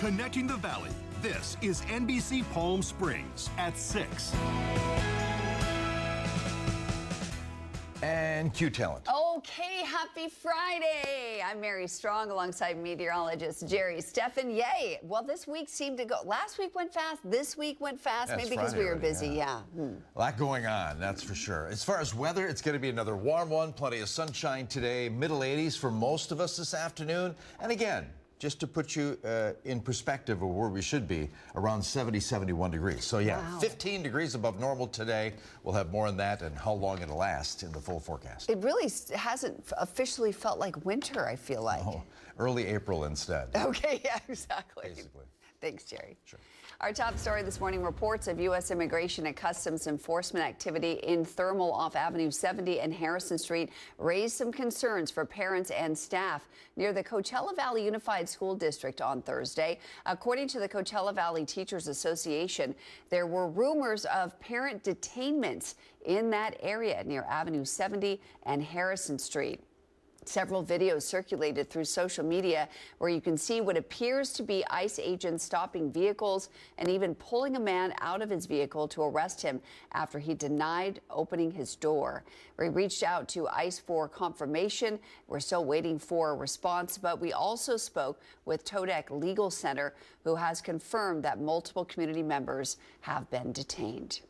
Connecting the Valley. This is NBC Palm Springs at 6. And Q Talent. Okay, happy Friday. I'm Mary Strong alongside meteorologist Jerry Steffen. Yay. Well, this week seemed to go. Last week went fast. This week went fast. Yeah, maybe because Friday we were already, busy. Yeah. A lot going on, that's for sure. As far as weather, it's going to be another warm one. Plenty of sunshine today. Middle 80s for most of us this afternoon. And again, just to put you in perspective of where we should be, around 70, 71 degrees. So yeah, wow. 15 degrees above normal today. We'll have more on that and how long it'll last in the full forecast. It really hasn't officially felt like winter, I feel like. Oh, early April instead. Okay, yeah, exactly. Basically. Thanks, Jerry. Sure. Our top story this morning, reports of U.S. Immigration and Customs Enforcement activity in Thermal off Avenue 70 and Harrison Street raised some concerns for parents and staff near the Coachella Valley Unified School District on Thursday. According to the Coachella Valley Teachers Association, there were rumors of parent detainments in that area near Avenue 70 and Harrison Street. Several videos circulated through social media where you can see what appears to be ICE agents stopping vehicles and even pulling a man out of his vehicle to arrest him after he denied opening his door. We reached out to ICE for confirmation. We're still waiting for a response, but we also spoke with Todek Legal Center, who has confirmed that multiple community members have been detained.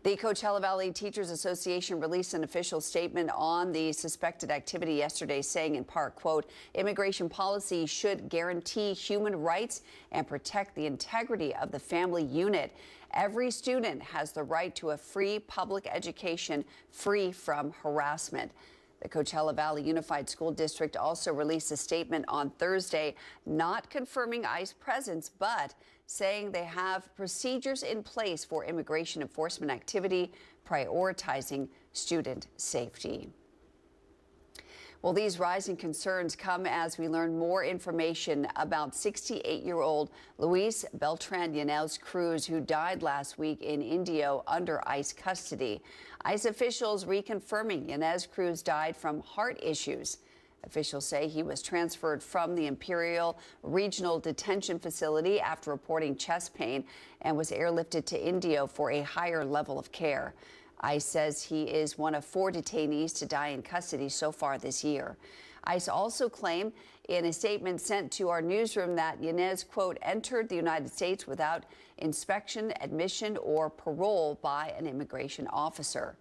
The Coachella Valley Teachers Association released an official statement on the suspected activity yesterday, saying in part, quote, immigration policy should guarantee human rights and protect the integrity of the family unit. Every student has the right to a free public education free from harassment. The Coachella Valley Unified School District also released a statement on Thursday, not confirming ICE presence, but saying they have procedures in place for immigration enforcement activity, prioritizing student safety. Well, these rising concerns come as we learn more information about 68-year-old Luis Beltran Yanez Cruz, who died last week in Indio under ICE custody. ICE officials reconfirming Yanez Cruz died from heart issues. Officials say he was transferred from the Imperial Regional Detention Facility after reporting chest pain and was airlifted to Indio for a higher level of care. ICE says he is one of 4 detainees to die in custody so far this year. ICE also claimed in a statement sent to our newsroom that Yanez, quote, entered the United States without inspection, admission, or parole by an immigration officer.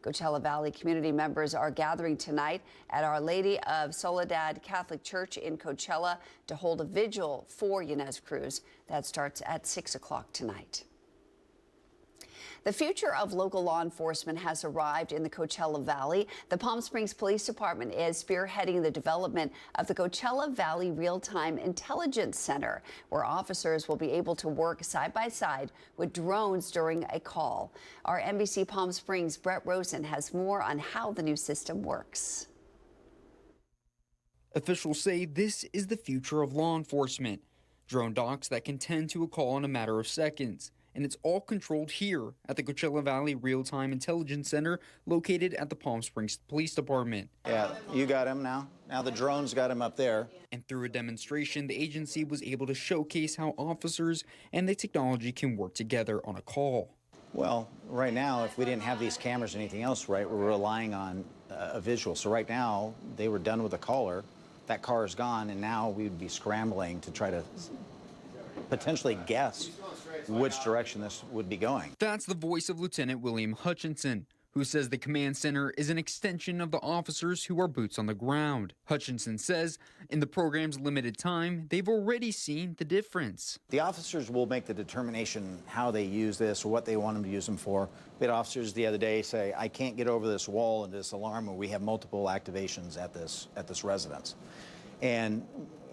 Coachella Valley community members are gathering tonight at Our Lady of Soledad Catholic Church in Coachella to hold a vigil for Yanez Cruz. That starts at 6 o'clock tonight. The future of local law enforcement has arrived in the Coachella Valley. The Palm Springs Police Department is spearheading the development of the Coachella Valley Real-Time Intelligence Center, where officers will be able to work side by side with drones during a call. Our NBC Palm Springs' Brett Rosen has more on how the new system works. Officials say this is the future of law enforcement. Drone docs that can tend to a call in a matter of seconds. And it's all controlled here at the Coachella Valley Real-Time Intelligence Center located at the Palm Springs Police Department. Yeah, you got him now. Now the drones got him up there. And through a demonstration, the agency was able to showcase how officers and the technology can work together on a call. Well, right now, if we didn't have these cameras or anything else, right, we're relying on a visual. So right now, they were done with the caller. That car is gone, and now we would be scrambling to try to potentially guess which direction this would be going. That's the voice of Lieutenant William Hutchinson, who says the command center is an extension of the officers who are boots on the ground. Hutchinson says in the program's limited time, they've already seen the difference. The officers will make the determination how they use this or what they want them to use them for. We had officers the other day say, I can't get over this wall and this alarm where we have multiple activations at this residence. And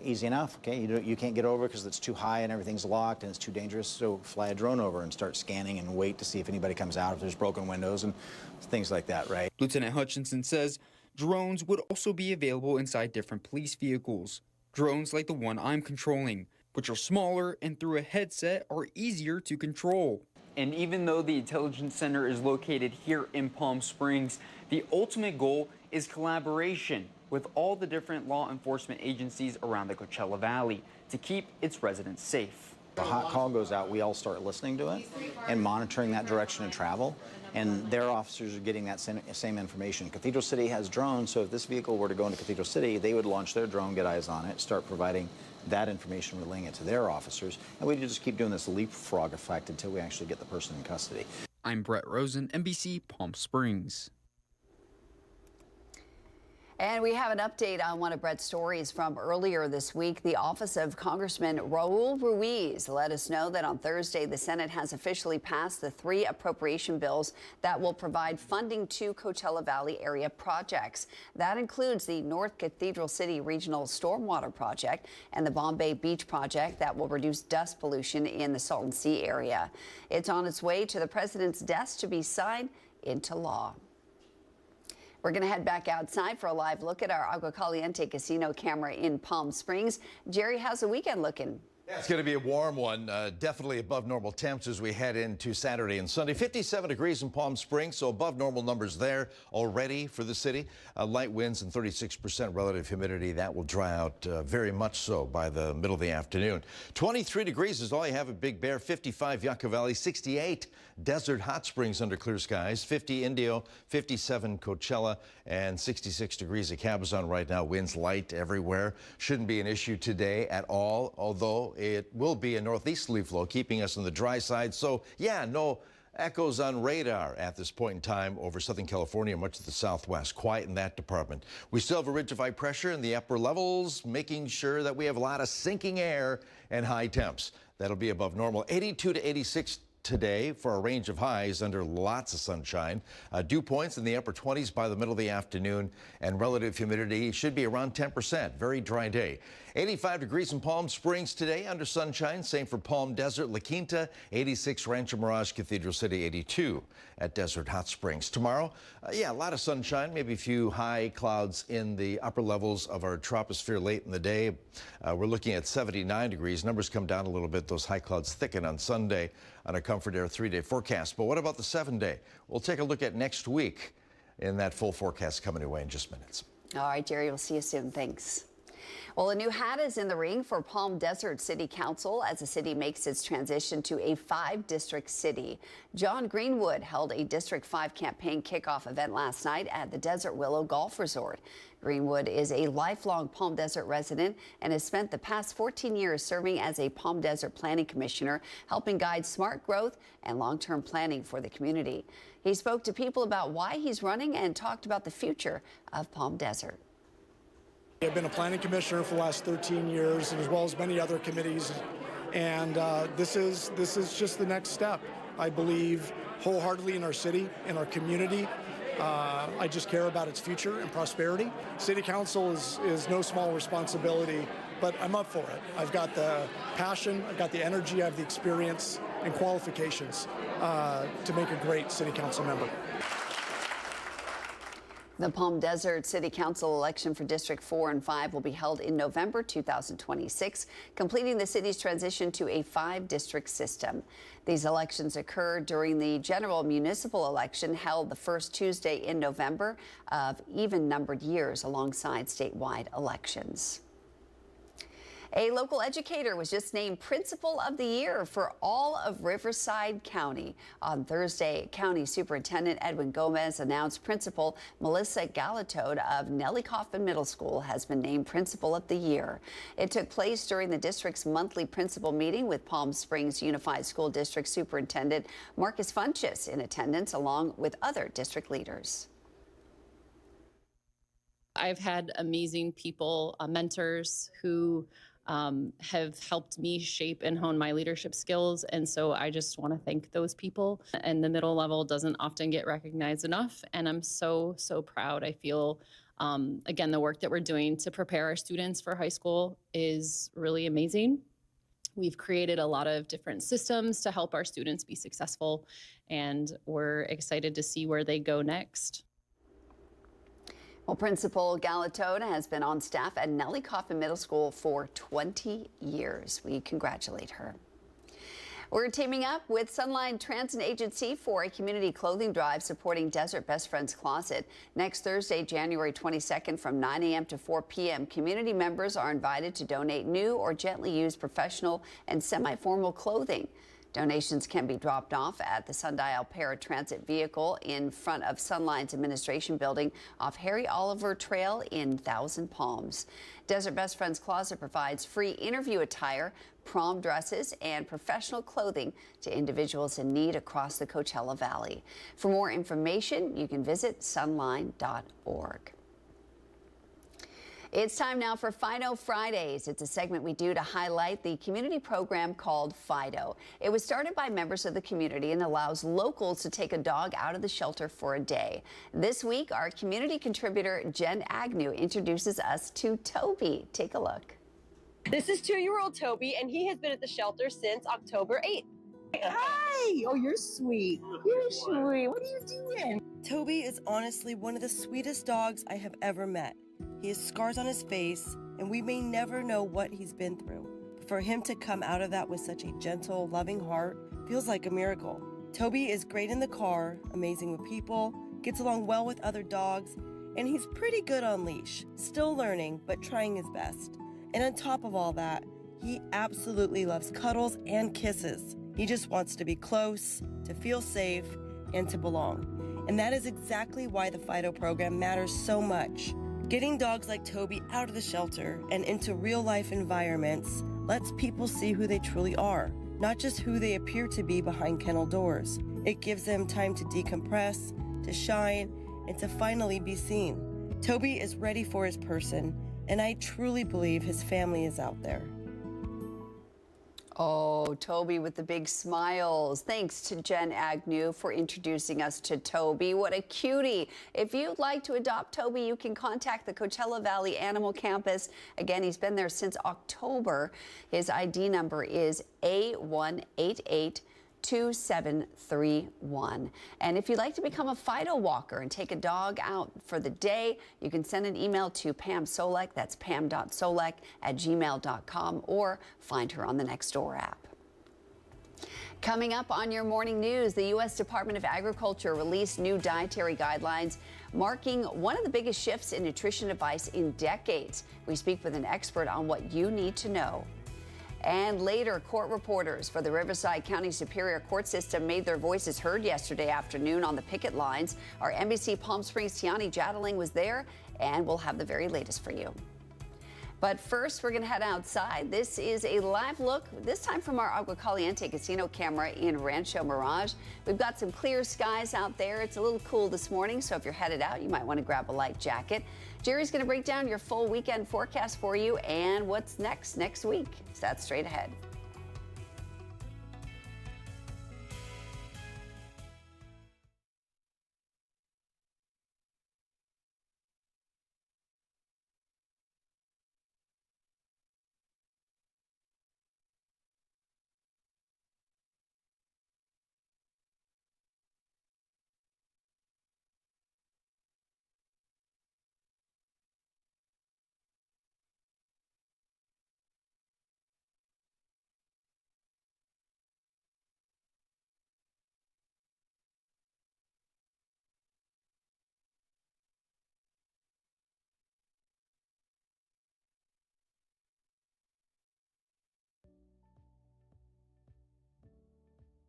easy enough, okay, you can't get over because it's too high and everything's locked and it's too dangerous, so fly a drone over and start scanning and wait to see if anybody comes out, if there's broken windows and things like that, right? Lieutenant Hutchinson says drones would also be available inside different police vehicles. Drones like the one I'm controlling, which are smaller and through a headset are easier to control. And even though the Intelligence Center is located here in Palm Springs, the ultimate goal is collaboration with all the different law enforcement agencies around the Coachella Valley to keep its residents safe. A hot call goes out, we all start listening to it and monitoring that direction of travel, and their officers are getting that same information. Cathedral City has drones, so if this vehicle were to go into Cathedral City, they would launch their drone, get eyes on it, start providing that information, relaying it to their officers, and we just keep doing this leapfrog effect until we actually get the person in custody. I'm Brett Rosen, NBC Palm Springs. And we have an update on one of Brett's stories from earlier this week. The office of Congressman Raul Ruiz let us know that on Thursday, the Senate has officially passed the 3 appropriation bills that will provide funding to Coachella Valley area projects. That includes the North Cathedral City Regional Stormwater Project and the Bombay Beach Project that will reduce dust pollution in the Salton Sea area. It's on its way to the president's desk to be signed into law. We're going to head back outside for a live look at our Agua Caliente casino camera in Palm Springs. Jerry, how's the weekend looking? Yeah, it's going to be a warm one, definitely above normal temps as we head into Saturday and Sunday. 57 degrees in Palm Springs, so above normal numbers there already for the city. Light winds and 36% relative humidity. That will dry out very much so by the middle of the afternoon. 23 degrees is all you have at Big Bear, 55 Yucca Valley, 68 Desert Hot Springs under clear skies, 50 Indio, 57 Coachella, and 66 degrees at Cabazon right now. Winds light everywhere. Shouldn't be an issue today at all, although it will be a northeasterly flow, keeping us on the dry side. So, yeah, no echoes on radar at this point in time over Southern California, much of the southwest. Quiet in that department. We still have a ridge of high pressure in the upper levels, making sure that we have a lot of sinking air and high temps. That'll be above normal. 82 to 86 today for a range of highs under lots of sunshine. Dew points in the upper 20s by the middle of the afternoon, and relative humidity should be around 10%. Very dry day. 85 degrees in Palm Springs today under sunshine. Same for Palm Desert, La Quinta, 86 Rancho Mirage, Cathedral City, 82 at Desert Hot Springs. Tomorrow, yeah, a lot of sunshine, maybe a few high clouds in the upper levels of our troposphere late in the day. We're looking at 79 degrees. Numbers come down a little bit. Those high clouds thicken on Sunday on a Comfort Air 3-day forecast. But what about the 7-day? We'll take a look at next week in that full forecast coming your way in just minutes. All right, Jerry, we'll see you soon. Thanks. Well, a new hat is in the ring for Palm Desert City Council as the city makes its transition to a 5-district city. John Greenwood held a District 5 campaign kickoff event last night at the Desert Willow Golf Resort. Greenwood is a lifelong Palm Desert resident and has spent the past 14 years serving as a Palm Desert Planning Commissioner, helping guide smart growth and long-term planning for the community. He spoke to people about why he's running and talked about the future of Palm Desert. I've been a planning commissioner for the last 13 years, as well as many other committees, and this is just the next step. I believe wholeheartedly in our city, in our community. I just care about its future and prosperity. City Council is no small responsibility, but I'm up for it. I've got the passion, I've got the energy, I have the experience and qualifications to make a great City Council member. The Palm Desert City Council election for District 4 and 5 will be held in November 2026, completing the city's transition to a 5-district system. These elections occur during the general municipal election held the first Tuesday in November of even-numbered years alongside statewide elections. A local educator was just named Principal of the Year for all of Riverside County. On Thursday, County Superintendent Edwin Gomez announced Principal Melissa Galatode of Nellie Coffin Middle School has been named Principal of the Year. It took place during the district's monthly principal meeting with Palm Springs Unified School District Superintendent Marcus Funches in attendance, along with other district leaders. I've had amazing people, mentors who have helped me shape and hone my leadership skills. And so I just want to thank those people. And the middle level doesn't often get recognized enough. And I'm so, so proud. I feel, again, the work that we're doing to prepare our students for high school is really amazing. We've created a lot of different systems to help our students be successful. And we're excited to see where they go next. Well, Principal Galatode has been on staff at Nellie Coffin Middle School for 20 years. We congratulate her. We're teaming up with Sunline Transit Agency for a community clothing drive supporting Desert Best Friends Closet. Next Thursday, January 22nd from 9 a.m. to 4 p.m., community members are invited to donate new or gently used professional and semi-formal clothing. Donations can be dropped off at the Sundial Paratransit vehicle in front of Sunline's administration building off Harry Oliver Trail in Thousand Palms. Desert Best Friends Closet provides free interview attire, prom dresses, and professional clothing to individuals in need across the Coachella Valley. For more information, you can visit sunline.org. It's time now for Fido Fridays. It's a segment we do to highlight the community program called Fido. It was started by members of the community and allows locals to take a dog out of the shelter for a day. This week, our community contributor Jen Agnew introduces us to Toby. Take a look. This is 2-year-old Toby, and he has been at the shelter since October 8th. Hi! Oh, you're sweet. You're sweet. What are you doing? Toby is honestly one of the sweetest dogs I have ever met. He has scars on his face, and we may never know what he's been through. But for him to come out of that with such a gentle, loving heart feels like a miracle. Toby is great in the car, amazing with people, gets along well with other dogs, and he's pretty good on leash. Still learning, but trying his best. And on top of all that, he absolutely loves cuddles and kisses. He just wants to be close, to feel safe, and to belong. And that is exactly why the Fido program matters so much. Getting dogs like Toby out of the shelter and into real-life environments lets people see who they truly are, not just who they appear to be behind kennel doors. It gives them time to decompress, to shine, and to finally be seen. Toby is ready for his person, and I truly believe his family is out there. Oh, Toby with the big smiles. Thanks to Jen Agnew for introducing us to Toby. What a cutie. If you'd like to adopt Toby, you can contact the Coachella Valley Animal Campus. Again, he's been there since October. His ID number is A1882731. And if you'd like to become a Fido walker and take a dog out for the day, you can send an email to Pam Solek, that's pam.solek@gmail.com, or find her on the Nextdoor app. Coming up on your morning news, the U.S. Department of Agriculture released new dietary guidelines marking one of the biggest shifts in nutrition advice in decades. We speak with an expert on what you need to know. And later, court reporters for the Riverside County Superior Court System made their voices heard yesterday afternoon on the picket lines. Our NBC Palm Springs Tiani Jadaling was there, and we'll have the very latest for you. But first, we're going to head outside. This is a live look, this time from our Agua Caliente casino camera in Rancho Mirage. We've got some clear skies out there. It's a little cool this morning, so if you're headed out, you might want to grab a light jacket. Jerry's going to break down your full weekend forecast for you and what's next week. So that's straight ahead.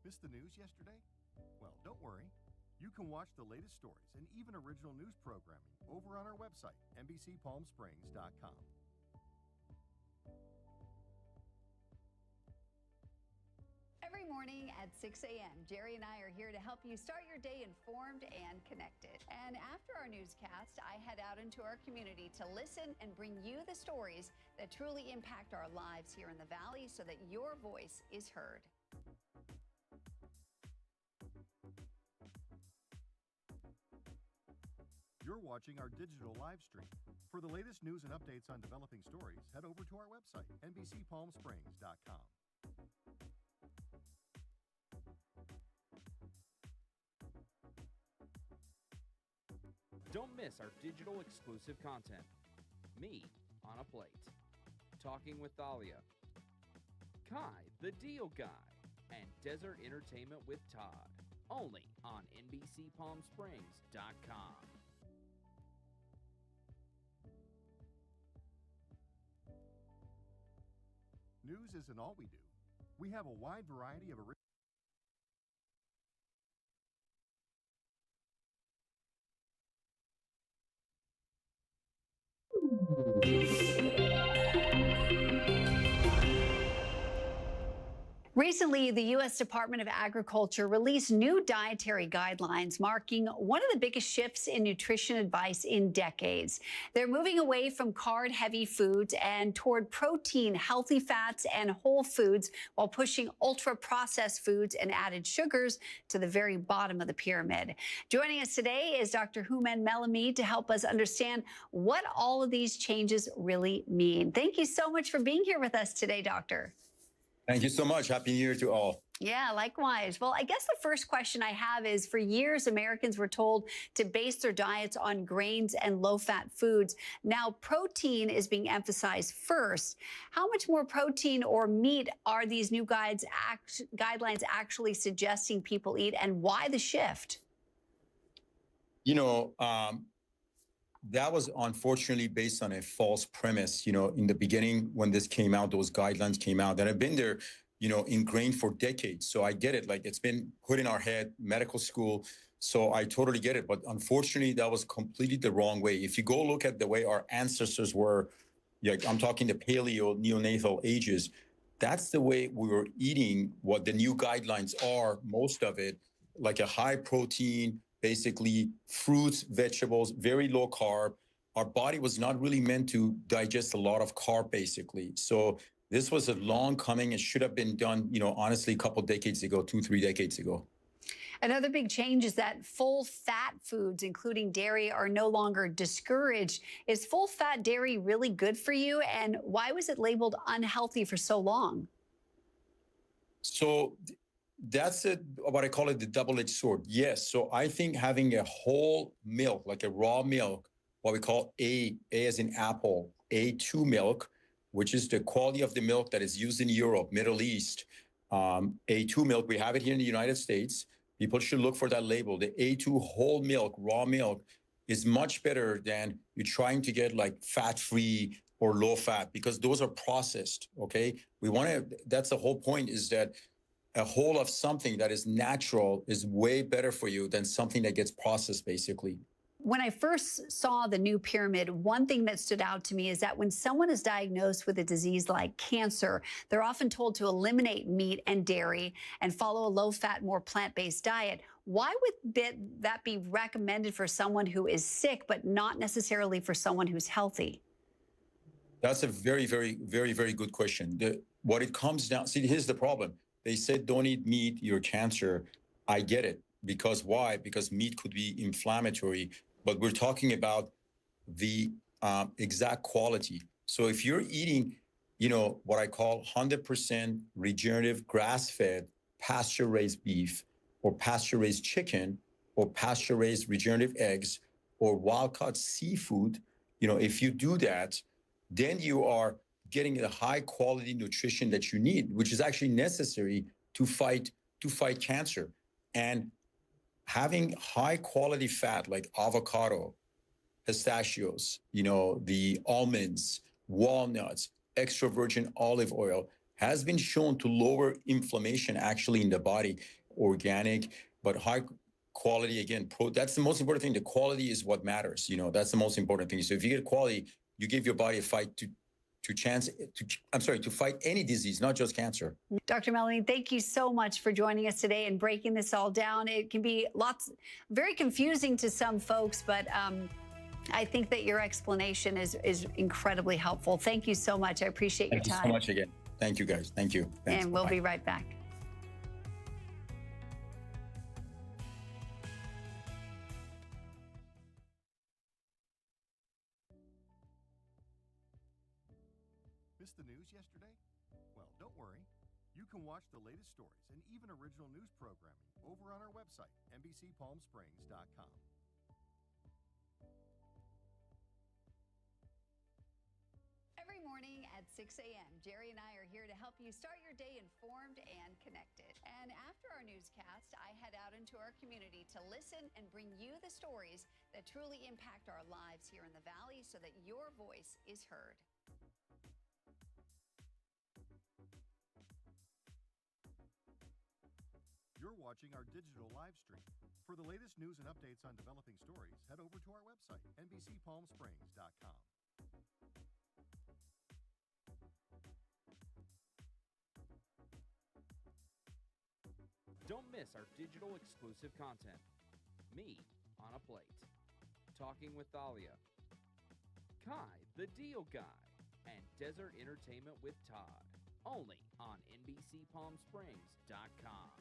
Missed the news yesterday? Well, don't worry. You can watch the latest stories and even original news programming over on our website, NBCPalmSprings.com. Every morning at 6 a.m., Jerry and I are here to help you start your day informed and connected. And after our newscast, I head out into our community to listen and bring you the stories that truly impact our lives here in the Valley so that your voice is heard. You're watching our digital live stream. For the latest news and updates on developing stories, head over to our website, NBCPalmSprings.com. Don't miss our digital exclusive content. Me on a plate. Talking with Thalia. Kai, the deal guy. and desert entertainment with Todd. Only on NBCPalmSprings.com. News isn't all we do. We have a wide variety of original. Recently, the U.S. Department of Agriculture released new dietary guidelines, marking one of the biggest shifts in nutrition advice in decades. They're moving away from carb-heavy foods and toward protein, healthy fats, and whole foods, while pushing ultra-processed foods and added sugars to the very bottom of the pyramid. Joining us today is Dr. Houmen Melamid to help us understand what all of these changes really mean. Thank you so much for being here with us today, Doctor. Thank you so much. Happy New Year to all. Yeah, likewise. Well, I guess the first question I have is, for years, Americans were told to base their diets on grains and low-fat foods. Now, protein is being emphasized first. How much more protein or meat are these new guidelines actually suggesting people eat, and why the shift? You know, that was unfortunately based on a false premise. You know, in the beginning, when this came out, those guidelines came out, that have been there, you know, ingrained for decades. So I get it. Like, it's been put in our head, medical school. So I totally get it. But unfortunately, that was completely the wrong way. If you go look at the way our ancestors were, like, I'm talking the paleo, neonatal ages, that's the way we were eating. What the new guidelines are, most of it, like a high protein, basically fruits, vegetables, very low carb. Our body was not really meant to digest a lot of carb, basically. So this was a long coming. It should have been done, you know, honestly, a couple decades ago, 2-3 decades ago. Another big change is that full-fat foods, including dairy, are no longer discouraged. Is full-fat dairy really good for you? And why was it labeled unhealthy for so long? So that's what I call it, the double-edged sword. Yes. So I think having a whole milk, like a raw milk, what we call A as in apple, A2 milk, which is the quality of the milk that is used in Europe, Middle East. A2 milk, we have it here in the United States. People should look for that label. The A2 whole milk, raw milk, is much better than you're trying to get like fat-free or low fat, because those are processed, okay? We want to, that's the whole point, is that a whole of something that is natural is way better for you than something that gets processed, basically. When I first saw the new pyramid, one thing that stood out to me is that when someone is diagnosed with a disease like cancer, they're often told to eliminate meat and dairy and follow a low-fat, more plant-based diet. Why would that be recommended for someone who is sick, but not necessarily for someone who's healthy? That's a very, very, very, very good question. What it comes down, see, here's the problem. They said, don't eat meat, you're cancer. I get it. Because why? Because meat could be inflammatory, but we're talking about the exact quality. So if you're eating, you know, what I call 100% regenerative grass-fed pasture-raised beef, or pasture-raised chicken, or pasture-raised regenerative eggs, or wild-caught seafood, you know, if you do that, then you are getting the high quality nutrition that you need, which is actually necessary to fight cancer. And having high quality fat like avocado, pistachios, you know, the almonds, walnuts, extra virgin olive oil has been shown to lower inflammation actually in the body. Organic, but high quality, again, that's the most important thing. The quality is what matters. You know, that's the most important thing. So if you get quality, you give your body a fight to fight any disease, not just cancer. Dr. Melamid, thank you so much for joining us today and breaking this all down. It can be very confusing to some folks, but I think that your explanation is incredibly helpful. Thank you so much. I appreciate your time. Thank you so much again. Thank you, guys. Thank you. Thanks. And we'll be right back. Missed the news yesterday? Well, don't worry. You can watch the latest stories and even original news programming over on our website, NBCPalmSprings.com. Every morning morning at 6 a.m. Jerry and I are here to help you start your day informed and connected. And after our newscast, I head out into our community to listen and bring you the stories that truly impact our lives here in the Valley so that your voice is heard. You're watching our digital live stream. For the latest news and updates on developing stories, head over to our website, NBCPalmSprings.com. Don't miss our digital exclusive content. Me on a Plate. Talking with Thalia. Kai, the Deal Guy. And Desert Entertainment with Todd. Only on NBCPalmSprings.com.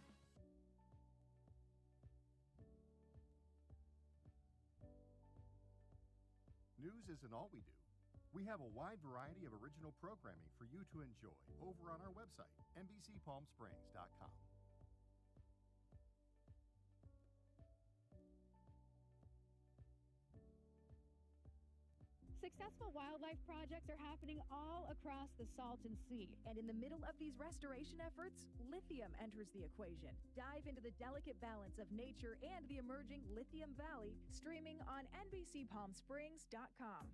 News isn't all we do. We have a wide variety of original programming for you to enjoy over on our website, NBCPalmSprings.com. Successful wildlife projects are happening all across the Salton Sea. And in the middle of these restoration efforts, lithium enters the equation. Dive into the delicate balance of nature and the emerging Lithium Valley, streaming on NBCPalmSprings.com.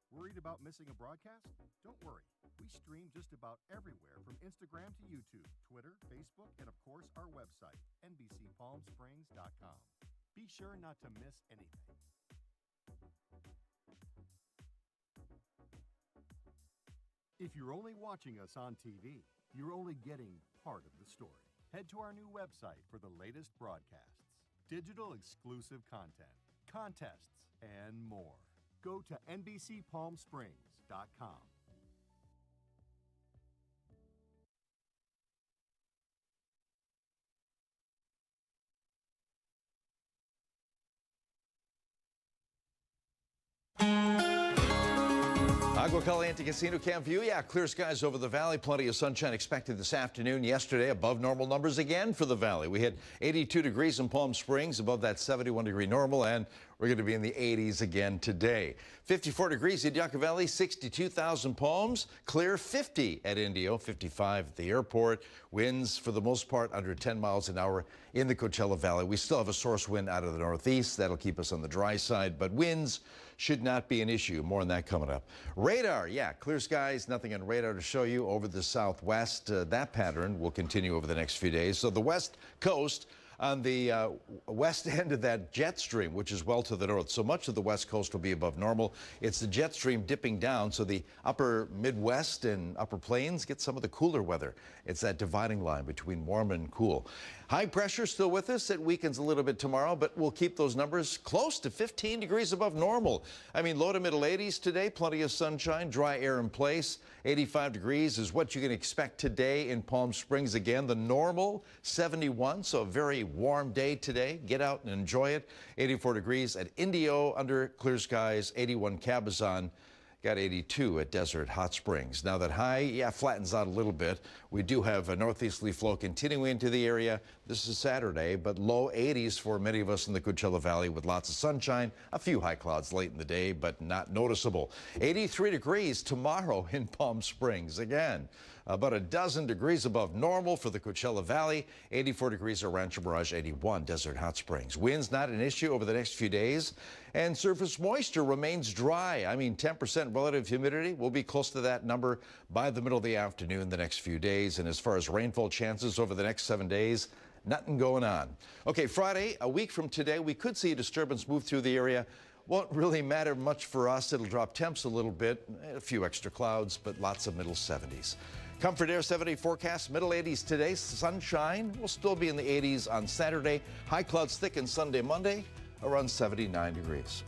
Worried about missing a broadcast? Don't worry. We stream just about everywhere from Instagram to YouTube, Twitter, Facebook, and of course our website, NBCPalmSprings.com. Be sure not to miss anything. If you're only watching us on TV, you're only getting part of the story. Head to our new website for the latest broadcasts, digital exclusive content, contests, and more. Go to NBCPalmSprings.com. Agua Caliente Casino Camp View. Yeah, clear skies over the valley. Plenty of sunshine expected this afternoon. Yesterday, above normal numbers again for the valley. We hit 82 degrees in Palm Springs, above that 71-degree normal, and we're going to be in the 80s again today. 54 degrees at Yucca Valley, 62,000 Palms. Clear 50 at Indio, 55 at the airport. Winds, for the most part, under 10 miles an hour in the Coachella Valley. We still have a source wind out of the northeast. That'll keep us on the dry side, but winds should not be an issue. More on that coming up. Radar, yeah, clear skies, nothing on radar to show you over the southwest. That pattern will continue over the next few days. So the west coast on the west end of that jet stream, which is well to the north. So much of the west coast will be above normal. It's the jet stream dipping down, so the upper Midwest and upper plains get some of the cooler weather. It's that dividing line between warm and cool. High pressure still with us. It weakens a little bit tomorrow, but we'll keep those numbers close to 15 degrees above normal. I mean, low to middle 80s today, plenty of sunshine, dry air in place. 85 degrees is what you can expect today in Palm Springs. Again, the normal 71, so a very warm day today. Get out and enjoy it. 84 degrees at Indio under clear skies. 81 Cabazon. Got 82 at Desert Hot Springs. Now that high, yeah, flattens out a little bit. We do have a northeasterly flow continuing into the area. This is Saturday, but low 80s for many of us in the Coachella Valley with lots of sunshine. A few high clouds late in the day, but not noticeable. 83 degrees tomorrow in Palm Springs. Again, about a dozen degrees above normal for the Coachella Valley. 84 degrees at Rancho Mirage, 81 Desert Hot Springs. Winds not an issue over the next few days. And surface moisture remains dry. I mean, 10% relative humidity. We'll be close to that number by the middle of the afternoon the next few days. And as far as rainfall chances over the next 7 days, nothing going on. Okay, Friday, a week from today, we could see a disturbance move through the area. Won't really matter much for us. It'll drop temps a little bit, a few extra clouds, but lots of middle 70s. Comfort Air 7-day forecast, middle 80s today. Sunshine will still be in the 80s on Saturday. High clouds thicken Sunday, Monday, around 79 degrees.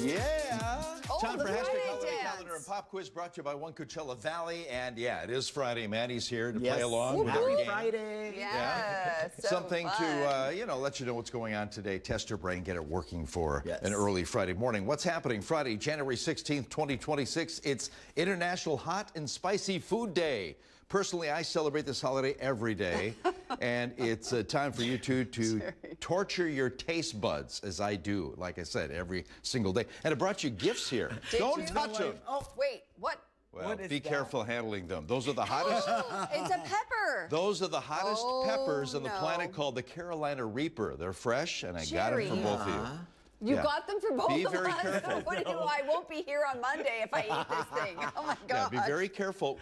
Yeah. Time the for hashtag Friday holiday dance. calendar and pop quiz brought to you by One Coachella Valley. And yeah, it is Friday. Manny's here to Yes. play along with Happy our game. Friday. Yeah, so Something fun. to let you know what's going on today. Test your brain, get it working for an early Friday morning. What's happening Friday, January 16th, 2026? It's International Hot and Spicy Food Day. Personally, I celebrate this holiday every day, and it's time for you two to torture your taste buds, as I do, like I said, every single day. And I brought you gifts here. Don't touch them. Oh, wait, what? Well, be careful handling them. Those are the hottest. It's a pepper. Those are the hottest peppers on the planet, called the Carolina Reaper. They're fresh, and I got them for both of you. You got them for both Be of very us? careful. What do you, I won't be here on Monday if I eat this thing. Oh my Yeah, God. be very careful.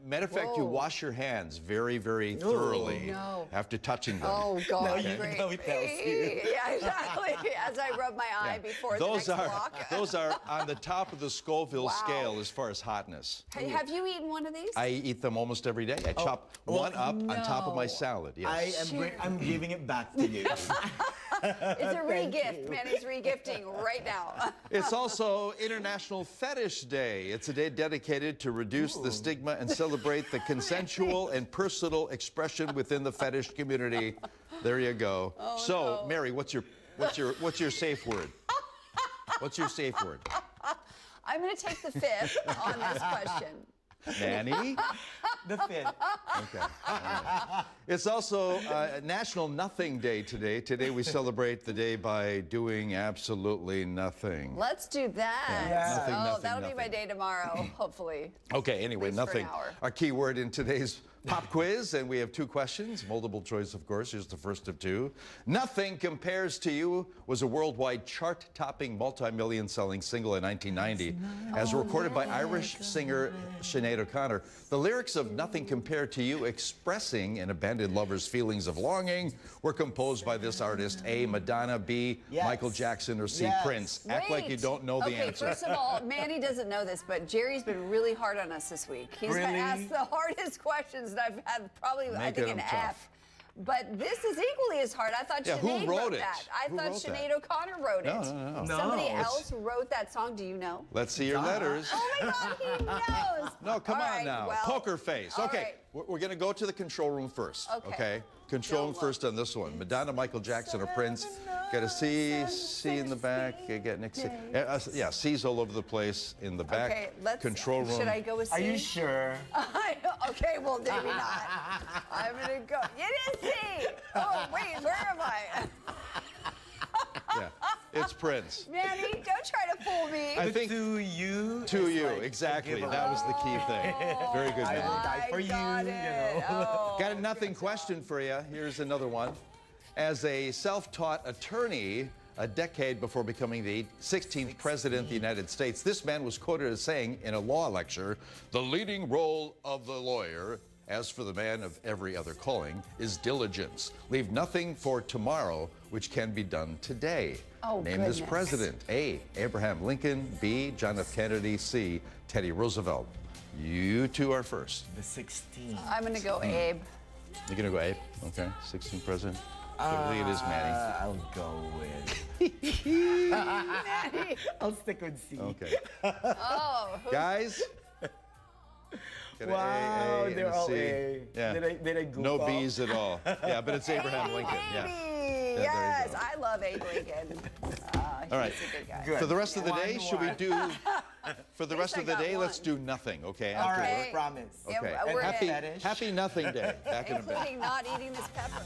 Matter of fact, you wash your hands very, very thoroughly after touching them. Oh God, Okay. great. No, he tells you. Yeah, exactly. As I rub my eye before the next block. Those are on the top of the Scoville scale as far as hotness. Hey, have you eaten one of these? I eat them almost every day. I chop one up on top of my salad. Yes. I'm giving it back to you. It's a re-gift. Manny's re-gifting right now. It's also International Fetish Day. It's a day dedicated to reduce the stigma and celebrate the consensual and personal expression within the fetish community. There you go. So, Mary, what's your safe word? What's your safe word? I'm going to take the fifth on this question. Manny? The fifth. Okay. All right. It's also National Nothing Day today. Today we celebrate the day by doing absolutely nothing. Let's do that. Yeah. Nothing, nothing, that'll nothing. be my day tomorrow, hopefully. Okay, anyway, At least for an nothing. hour. Our key word in today's pop quiz, and we have two questions, multiple choice, of course. Here's the first of two. Nothing Compares to You was a worldwide chart-topping, multi-million-selling single in 1990, as recorded by Irish singer Sinead O'Connor. The lyrics of Nothing Compared to You, expressing an abandoned lover's feelings of longing, were composed by this artist: A, Madonna; B, Michael Jackson; or C, Prince. Act like you don't know the answer. Okay, first of all, Manny doesn't know this, but Jerry's been really hard on us this week. He's been asked the hardest questions that I've had, probably, I think, an F. But this is equally as hard. I thought Sinead wrote that. I thought Sinead O'Connor wrote it. No. Somebody else wrote that song. Do you know? Let's see your letters. Oh my God, he knows. No, come All on right, now. well, Poker face. all Okay, right. we're going to go to the control room first. Okay. Control room first on this one. Madonna, Michael Jackson, or Prince. Got a C in the back. You got Nick C. Yeah, C's all over the place in the back. Okay, let's. Control room. Should I go with C? Are you sure? Okay, well, maybe not. I'm going to go. It is C. Oh, wait, where am I? Yeah, it's Prince. Manny, don't try to fool me. I think to you. Exactly. That was the key thing. Very good, I man. will die for you. Got it. Oh, Got a nothing question for you. Here's another one. As a self-taught attorney, a decade before becoming the 16th president of the United States, this man was quoted as saying in a law lecture, "The leading role of the lawyer, as for the man of every other calling, is diligence. Leave nothing for tomorrow which can be done today." Oh, Name this goodness. president. A, Abraham Lincoln; B, John F. Kennedy; C, Teddy Roosevelt. You two are first. The 16th. I'm going to go Abe. You're going to go Abe? Okay, 16th president. Typically it is Manny. I'll go with. I'll stick with C. Okay. Oh, Guys? Get an Wow, A, and they're a all C. A. Yeah. Did I goof No up? B's at all. Yeah, but it's Abraham Lincoln. Yeah. Baby. there you Yes, go. I love Abe Lincoln. He's All right. a good guy. Good. For the rest of the day, should we do? For the At rest least of the I got day, let's one. do nothing. Okay. All after right, work? promise. Yeah, Okay. we're happy, in. happy nothing day. Back in a bit. Including not eating this pepper.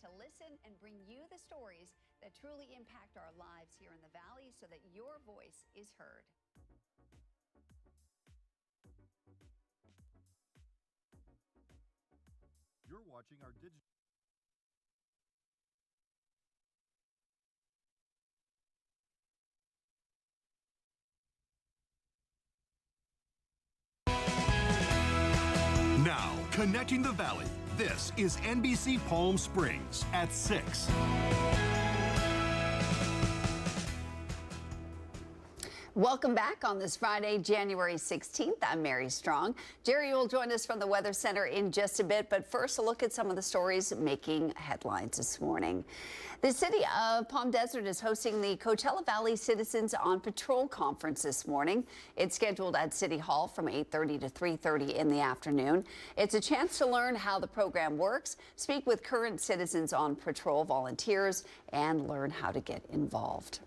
to listen and bring you the stories that truly impact our lives here in the Valley so that your voice is heard. You're watching our digital. Now, connecting the Valley. This is NBC Palm Springs at 6. Welcome back on this Friday, January 16th. I'm Mary Strong. Jerry will join us from the Weather Center in just a bit, but first a look at some of the stories making headlines this morning. The city of Palm Desert is hosting the Coachella Valley Citizens on Patrol Conference this morning. It's scheduled at City Hall from 8:30 to 3:30 in the afternoon. It's a chance to learn how the program works, speak with current Citizens on Patrol volunteers, and learn how to get involved.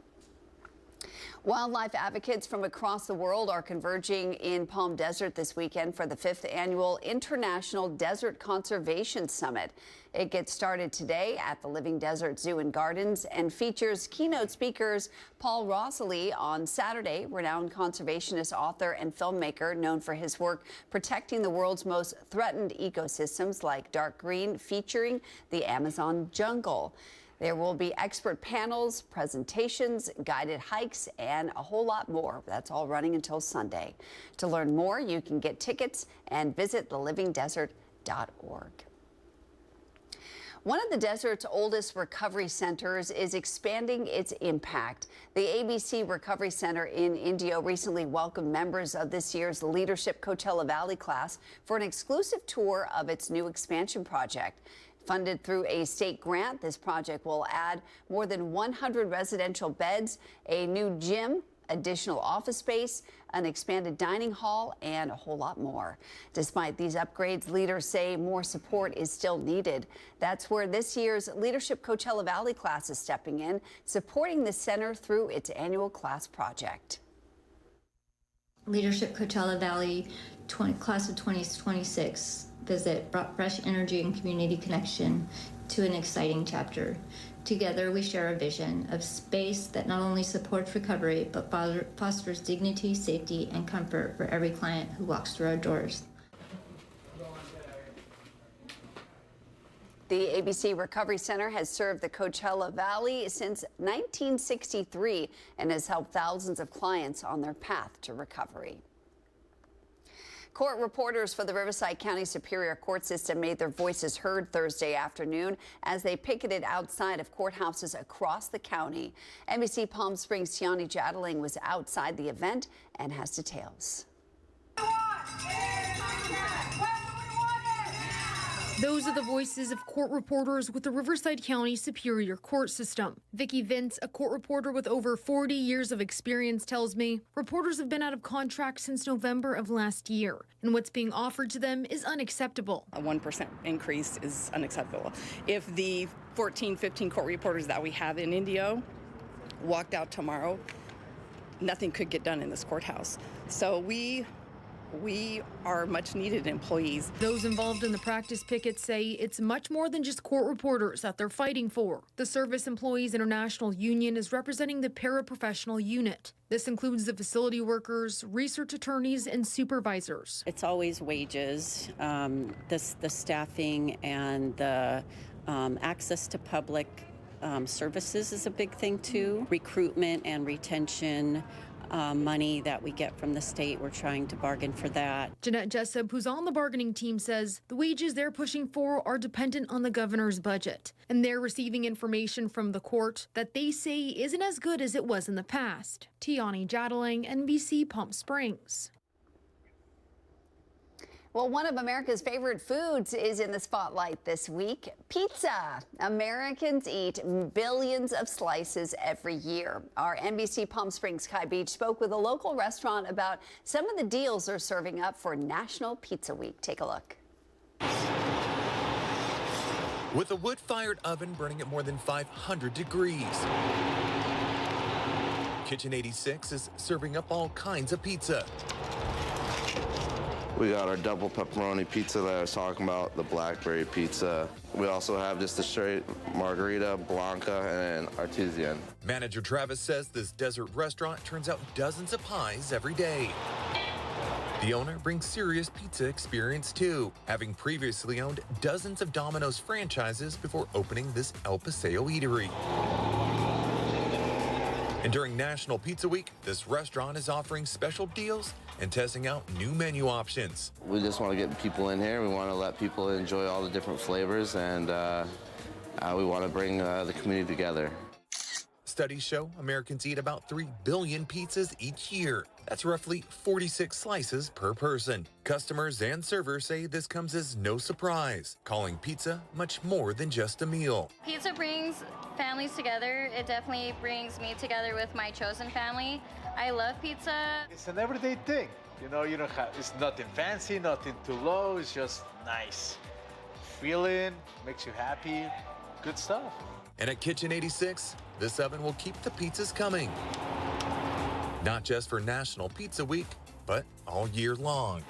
Wildlife advocates from across the world are converging in Palm Desert this weekend for the 5th annual International Desert Conservation Summit. It gets started today at the Living Desert Zoo and Gardens and features keynote speakers Paul Rosalie on Saturday, renowned conservationist, author, and filmmaker known for his work protecting the world's most threatened ecosystems like dark green, featuring the Amazon jungle. There will be expert panels, presentations, guided hikes, and a whole lot more. That's all running until Sunday. To learn more, you can get tickets and visit thelivingdesert.org. One of the desert's oldest recovery centers is expanding its impact. The ABC Recovery Center in Indio recently welcomed members of this year's Leadership Coachella Valley class for an exclusive tour of its new expansion project. Funded through a state grant, this project will add more than 100 residential beds, a new gym, additional office space, an expanded dining hall, and a whole lot more. Despite these upgrades, leaders say more support is still needed. That's where this year's Leadership Coachella Valley class is stepping in, supporting the center through its annual class project. Leadership Coachella Valley class of 2026 visit brought fresh energy and community connection to an exciting chapter. Together, we share a vision of space that not only supports recovery, but fosters dignity, safety, and comfort for every client who walks through our doors. The ABC Recovery Center has served the Coachella Valley since 1963 and has helped thousands of clients on their path to recovery. Court reporters for the Riverside County Superior Court System made their voices heard Thursday afternoon as they picketed outside of courthouses across the county. NBC Palm Springs' Tiani Jadling was outside the event and has details. Those are the voices of court reporters with the Riverside County Superior Court System. Vicki Vince, a court reporter with over 40 years of experience, tells me reporters have been out of contract since November of last year, and what's being offered to them is unacceptable. A 1% increase is unacceptable. If the 14, 15 court reporters that we have in Indio walked out tomorrow, nothing could get done in this courthouse. So we are much needed employees. Those involved in the practice picket say it's much more than just court reporters that they're fighting for. The Service Employees International Union is representing the paraprofessional unit. This includes the facility workers, research attorneys, and supervisors. It's always wages, the staffing, and the access to public services is a big thing too. Recruitment and retention. Money that we get from the state, we're trying to bargain for that. Jeanette Jessup, who's on the bargaining team, says the wages they're pushing for are dependent on the governor's budget, and they're receiving information from the court that they say isn't as good as it was in the past. Tiani Jadling, NBC Palm Springs. Well, one of America's favorite foods is in the spotlight this week, pizza. Americans eat billions of slices every year. Our NBC Palm Springs Kai Beach spoke with a local restaurant about some of the deals they're serving up for National Pizza Week. Take a look. With a wood-fired oven burning at more than 500 degrees, Kitchen 86 is serving up all kinds of pizza. We got our double pepperoni pizza that I was talking about, the blackberry pizza. We also have just the straight margarita, blanca, and artisan. Manager Travis says this desert restaurant turns out dozens of pies every day. The owner brings serious pizza experience too, having previously owned dozens of Domino's franchises before opening this El Paseo eatery. And during National Pizza Week, this restaurant is offering special deals and testing out new menu options. We just want to get people in here. We want to let people enjoy all the different flavors, and we want to bring the community together. Studies show Americans eat about 3 billion pizzas each year. That's roughly 46 slices per person. Customers and servers say this comes as no surprise, calling pizza much more than just a meal. Pizza brings families together. It definitely brings me together with my chosen family. I love pizza. It's an everyday thing. You know, it's nothing fancy, nothing too low. It's just nice. Feeling, makes you happy. Good stuff. And at Kitchen 86, this oven will keep the pizzas coming. Not just for National Pizza Week, but all year long.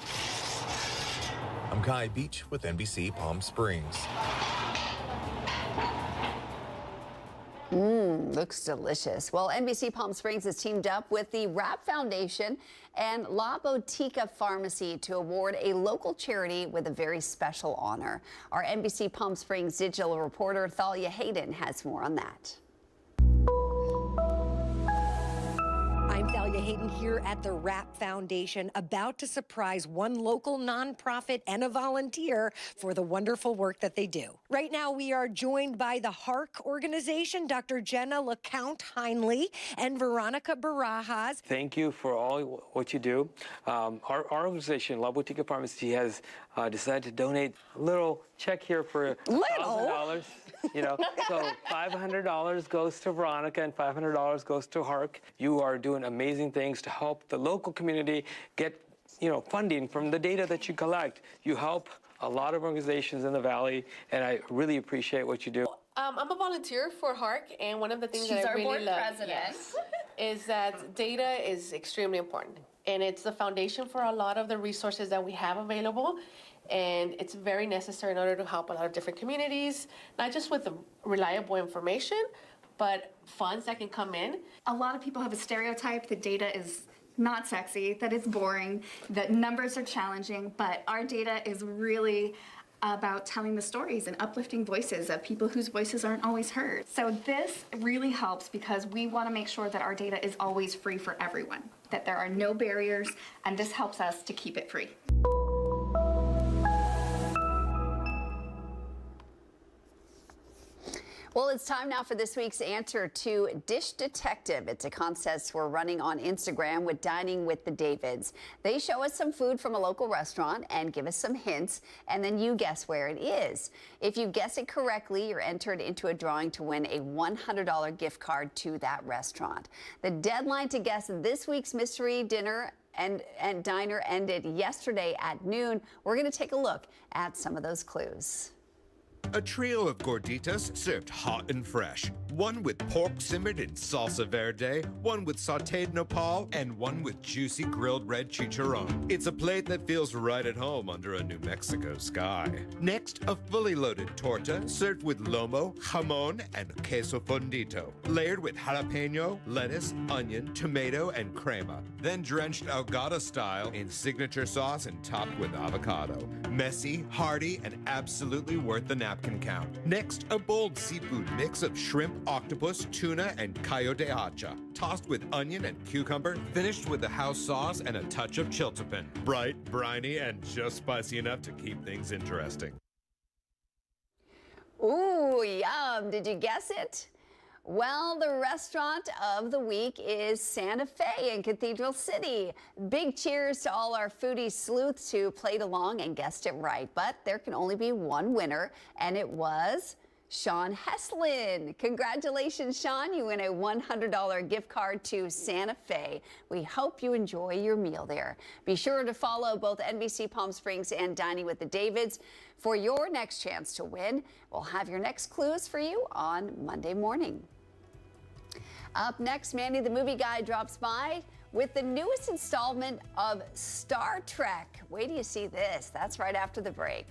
I'm Kai Beach with NBC Palm Springs. Looks delicious. Well, NBC Palm Springs has teamed up with the Wrap Foundation and La Botica Pharmacy to award a local charity with a very special honor. Our NBC Palm Springs digital reporter Thalia Hayden has more on that. I'm Thalia Hayden here at the Wrap Foundation, about to surprise one local nonprofit and a volunteer for the wonderful work that they do. Right now, we are joined by the HARC organization, Dr. Jenna LeCount-Heinley and Veronica Barajas. Thank you for all what you do. Our organization, La Botica Pharmacy, has decided to donate a little check here for $1,000. So $500 goes to Veronica and $500 goes to HARC. You are doing amazing things to help the local community get, funding from the data that you collect. You help a lot of organizations in the Valley, and I really appreciate what you do. I'm a volunteer for HARC, and one of the things that I really love is that data is extremely important, and it's the foundation for a lot of the resources that we have available. And it's very necessary in order to help a lot of different communities, not just with the reliable information, but funds that can come in. A lot of people have a stereotype that data is not sexy, that it's boring, that numbers are challenging, but our data is really about telling the stories and uplifting voices of people whose voices aren't always heard. So this really helps because we want to make sure that our data is always free for everyone, that there are no barriers, and this helps us to keep it free. Well, it's time now for this week's answer to Dish Detective. It's a contest we're running on Instagram with Dining with the Davids. They show us some food from a local restaurant and give us some hints, and then you guess where it is. If you guess it correctly, you're entered into a drawing to win a $100 gift card to that restaurant. The deadline to guess this week's mystery dinner and diner ended yesterday at noon. We're going to take a look at some of those clues. A trio of gorditas served hot and fresh. One with pork simmered in salsa verde, one with sautéed nopal, and one with juicy grilled red chicharron. It's a plate that feels right at home under a New Mexico sky. Next, a fully loaded torta served with lomo, jamon, and queso fondito, layered with jalapeno, lettuce, onion, tomato, and crema. Then drenched ahogada style in signature sauce and topped with avocado. Messy, hearty, and absolutely worth the napkin count. Next, a bold seafood mix of shrimp, octopus, tuna, and callo de hacha, tossed with onion and cucumber, finished with the house sauce and a touch of chiltepin. Bright, briny, and just spicy enough to keep things interesting. Ooh, yum. Did you guess it? Well, the restaurant of the week is Santa Fe in Cathedral City. Big cheers to all our foodie sleuths who played along and guessed it right. But there can only be one winner, and it was Sean Heslin. Congratulations, Sean. You win a $100 gift card to Santa Fe. We hope you enjoy your meal there. Be sure to follow both NBC Palm Springs and Dining with the Davids for your next chance to win. We'll have your next clues for you on Monday morning. Up next, Mandy the Movie Guy drops by with the newest installment of Star Trek. Wait till you see this. That's right after the break.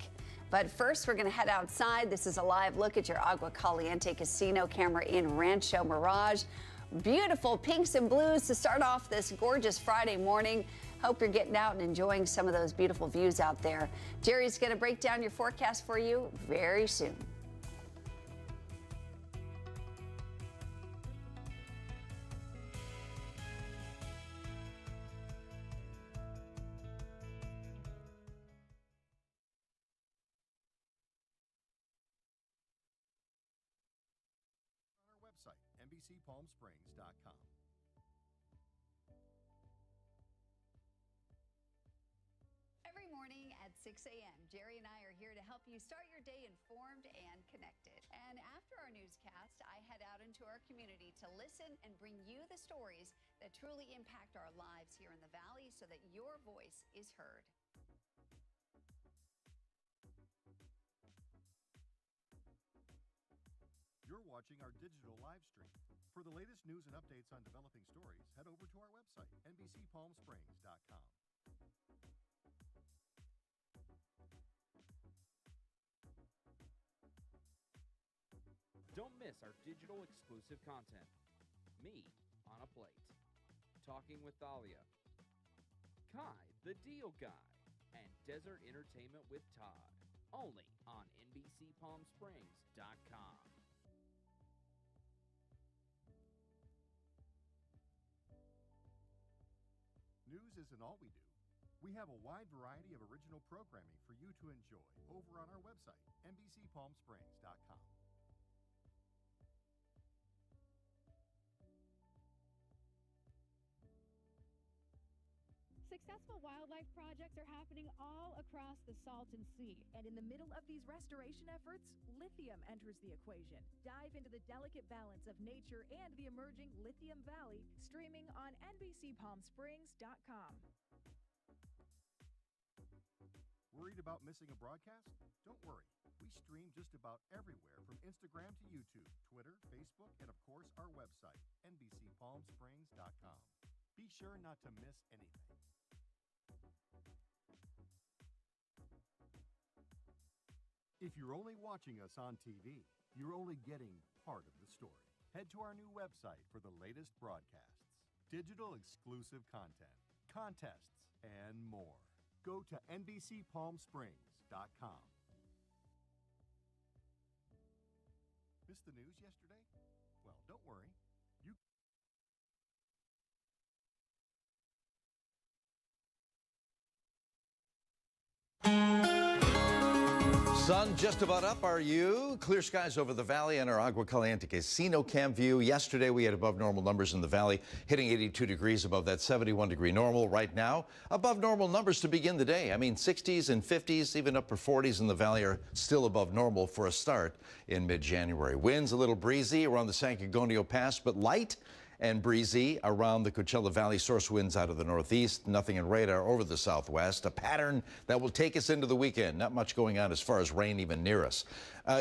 But first, we're going to head outside. This is a live look at your Agua Caliente casino camera in Rancho Mirage. Beautiful pinks and blues to start off this gorgeous Friday morning. Hope you're getting out and enjoying some of those beautiful views out there. Jerry's going to break down your forecast for you very soon. NBCPalmSprings.com. Every morning at 6 a.m., Jerry and I are here to help you start your day informed and connected. And after our newscast, I head out into our community to listen and bring you the stories that truly impact our lives here in the Valley so that your voice is heard. You're watching our digital live stream. For the latest news and updates on developing stories, head over to our website, NBCPalmSprings.com. Don't miss our digital exclusive content. Me on a Plate, Talking with Thalia, Kai the Deal Guy, and Desert Entertainment with Todd. Only on NBCPalmSprings.com. News isn't all we do. We have a wide variety of original programming for you to enjoy over on our website, NBCPalmSprings.com. Successful wildlife projects are happening all across the Salton Sea. And in the middle of these restoration efforts, lithium enters the equation. Dive into the delicate balance of nature and the emerging Lithium Valley, streaming on NBCPalmSprings.com. Worried about missing a broadcast? Don't worry. We stream just about everywhere from Instagram to YouTube, Twitter, Facebook, and of course our website, NBCPalmSprings.com. Be sure not to miss anything. If you're only watching us on TV, you're only getting part of the story. Head to our new website for the latest broadcasts, digital exclusive content, contests, and more. Go to NBCPalmSprings.com. Missed the news yesterday? Well, don't worry. Sun just about up, are you? Clear skies over the valley and our Agua Caliente casino cam view. Yesterday we had above normal numbers in the valley, hitting 82 degrees above that 71-degree normal. Right now, above normal numbers to begin the day. I mean, 60s and 50s, even upper 40s in the valley are still above normal for a start in mid-January. Winds a little breezy around the San Gorgonio Pass, but light and breezy around the Coachella Valley. Source winds out of the northeast, nothing in radar over the southwest. A pattern that will take us into the weekend. Not much going on as far as rain even near us.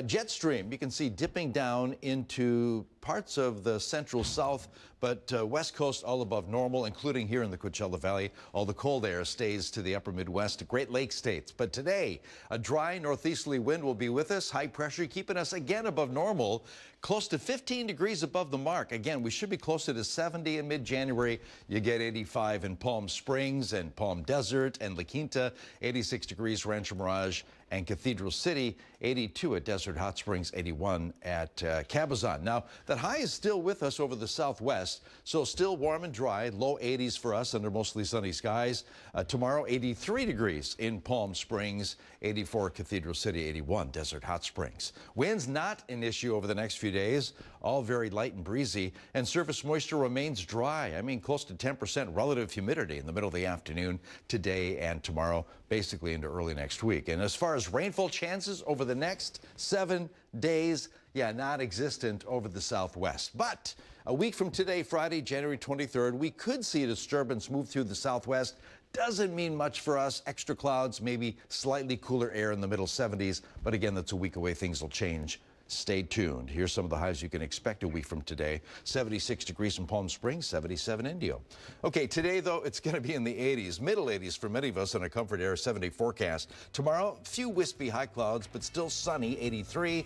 Jet stream, you can see dipping down into parts of the central south, but west coast all above normal, including here in the Coachella Valley. All the cold air stays to the upper Midwest, Great Lakes states. But today, a dry northeasterly wind will be with us. High pressure keeping us again above normal, close to 15 degrees above the mark. Again, we should be closer to 70 in mid-January. You get 85 in Palm Springs and Palm Desert and La Quinta, 86 degrees Rancho Mirage and Cathedral City, 82 at Desert Hot Springs, 81 at Cabazon. Now, that high is still with us over the southwest, so still warm and dry, low 80s for us under mostly sunny skies. Tomorrow, 83 degrees in Palm Springs, 84 Cathedral City, 81 Desert Hot Springs. Winds not an issue over the next few days, all very light and breezy, and surface moisture remains dry. I mean, close to 10% relative humidity in the middle of the afternoon today and tomorrow, basically into early next week. And as far as rainfall chances over the next 7 days, non-existent over the southwest. But a week from today, Friday, January 23rd, we could see a disturbance move through the southwest. Doesn't mean much for us. Extra clouds, maybe slightly cooler air in the middle 70s. But again, that's a week away. Things will change Stay tuned. Here's some of the highs you can expect a week from today. 76 degrees in Palm Springs, 77 Indio. Okay, today, though, it's going to be in the 80s, middle 80s for many of us on a Comfort Air 7-day forecast. Tomorrow, few wispy high clouds, but still sunny, 83.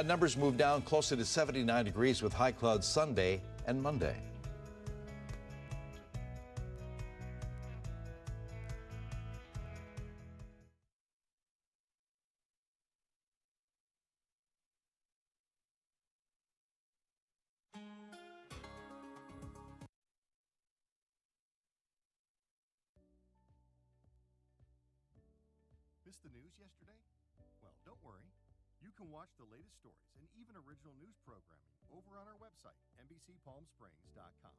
Numbers move down closer to 79 degrees with high clouds Sunday and Monday. Missed the news yesterday? Well, don't worry. You can watch the latest stories and even original news programming over on our website, NBCPalmSprings.com.